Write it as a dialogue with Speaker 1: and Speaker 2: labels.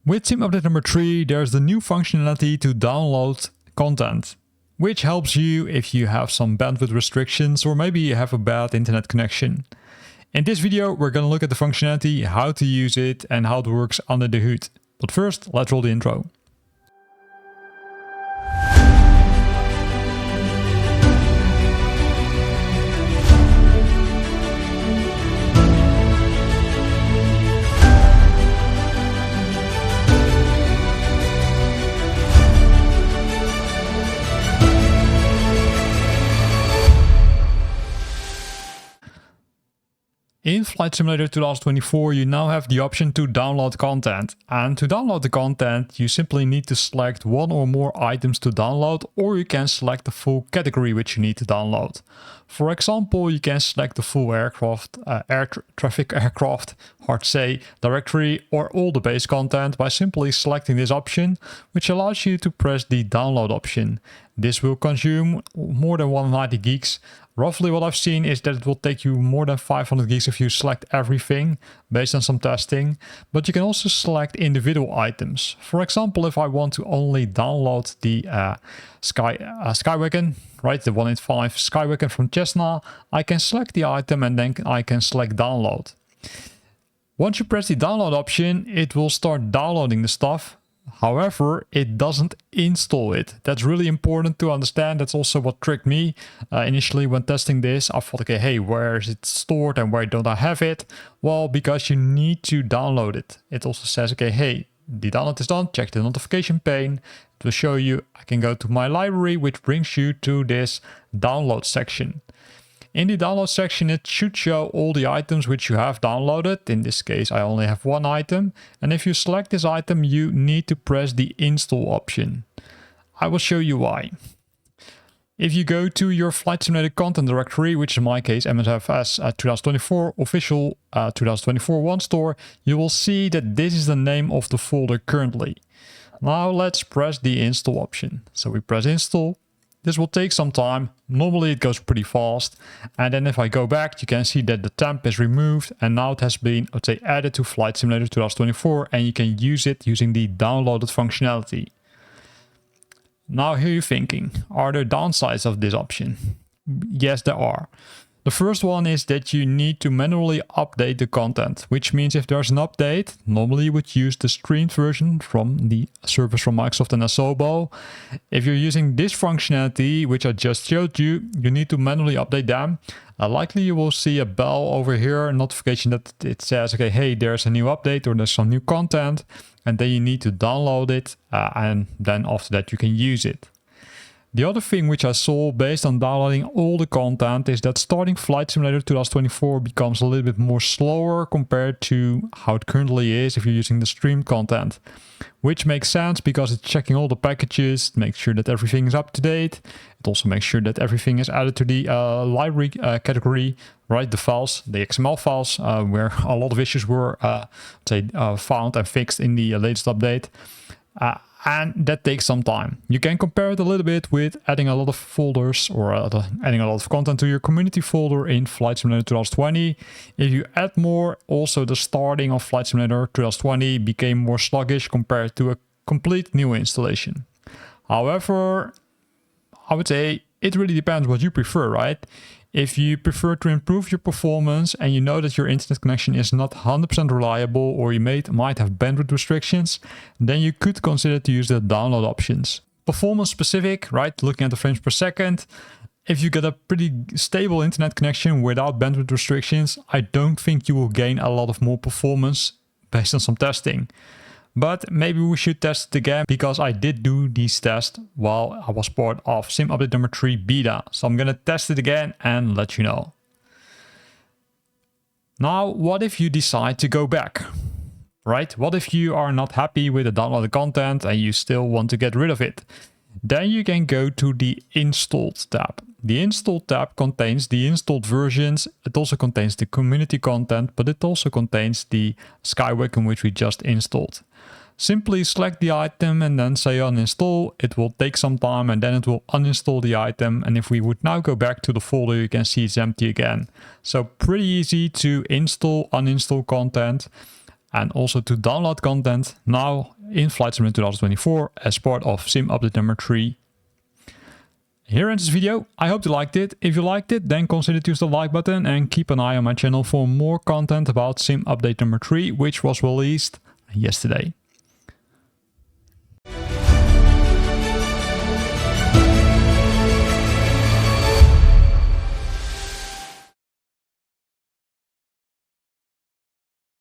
Speaker 1: With sim update number 3, there's the new functionality to download content, which helps you if you have some bandwidth restrictions or maybe you have a bad internet connection. In this video, we're going to look at the functionality, how to use it, and how it works under the hood. But first, let's roll the intro. In Flight Simulator 2024, you now have the option to download content. And to download the content, you simply need to select one or more items to download, or you can select the full category which you need to download. For example, you can select the full traffic aircraft, hard to say, directory, or all the base content by simply selecting this option, which allows you to press the download option. This will consume more than 190 gigs. Roughly what I've seen is that it will take you more than 500 gigs if you select everything based on some testing, but you can also select individual items. For example, if I want to only download the Skywagon, right, the 185 Skywagon from Cessna, I can select the item and then I can select download. Once you press the download option, it will start downloading the stuff. However, it doesn't install it. That's really important to understand. That's also what tricked me initially when testing this. I thought, okay, hey, where is it stored and where don't I have it? Well, because you need to download it. It also says, okay, hey, the download is done. Check the notification pane. It will show you, I can go to my library, which brings you to this download section. In the download section, it should show all the items which you have downloaded. In this case, I only have one item. And if you select this item, you need to press the install option. I will show you why. If you go to your Flight Simulator content directory, which in my case, MSFS 2024 official 2024 one store, you will see that this is the name of the folder currently. Now let's press the install option. So we press install. This will take some time. Normally it goes pretty fast. And then if I go back, you can see that the temp is removed and now it has been, let's say, added to Flight Simulator 2024 and you can use it using the downloaded functionality. Now here you're thinking, are there downsides of this option? Yes, there are. The first one is that you need to manually update the content, which means if there's an update, normally you would use the streamed version from the service from Microsoft and Asobo. If you're using this functionality, which I just showed you, you need to manually update them. Likely you will see a bell over here, a notification that it says, okay, hey, there's a new update or there's some new content, and then you need to download it, and then after that you can use it. The other thing which I saw based on downloading all the content is that starting Flight Simulator 2024 becomes a little bit more slower compared to how it currently is if you're using the streamed content. Which makes sense because it's checking all the packages, makes sure that everything is up to date. It also makes sure that everything is added to the library category, right? The files, the XML files, where a lot of issues were found and fixed in the latest update. And that takes some time. You can compare it a little bit with adding a lot of folders or adding a lot of content to your community folder in Flight Simulator 2020. If you add more, also the starting of Flight Simulator 2020 became more sluggish compared to a complete new installation. However, I would say it really depends what you prefer, right? If you prefer to improve your performance and you know that your internet connection is not 100% reliable or you might have bandwidth restrictions, then you could consider to use the download options. Performance specific, right? Looking at the frames per second. If you get a pretty stable internet connection without bandwidth restrictions, I don't think you will gain a lot of more performance based on some testing. But maybe we should test it again because I did do these tests while I was part of Sim Update number 3 beta. So I'm going to test it again and let you know. Now, what if you decide to go back, right? What if you are not happy with the downloaded content and you still want to get rid of it? Then you can go to the Installed tab. The Installed tab contains the installed versions. It also contains the community content, but it also contains the Skywagon which we just installed. Simply select the item and then say uninstall. It will take some time and then it will uninstall the item. And if we would now go back to the folder, you can see it's empty again. So pretty easy to install, uninstall content and also to download content. Now in Flight Simulator 2024 as part of Sim Update number 3. Here ends this video. I hope you liked it. If you liked it, then consider to use the like button and keep an eye on my channel for more content about Sim Update number 3, which was released yesterday.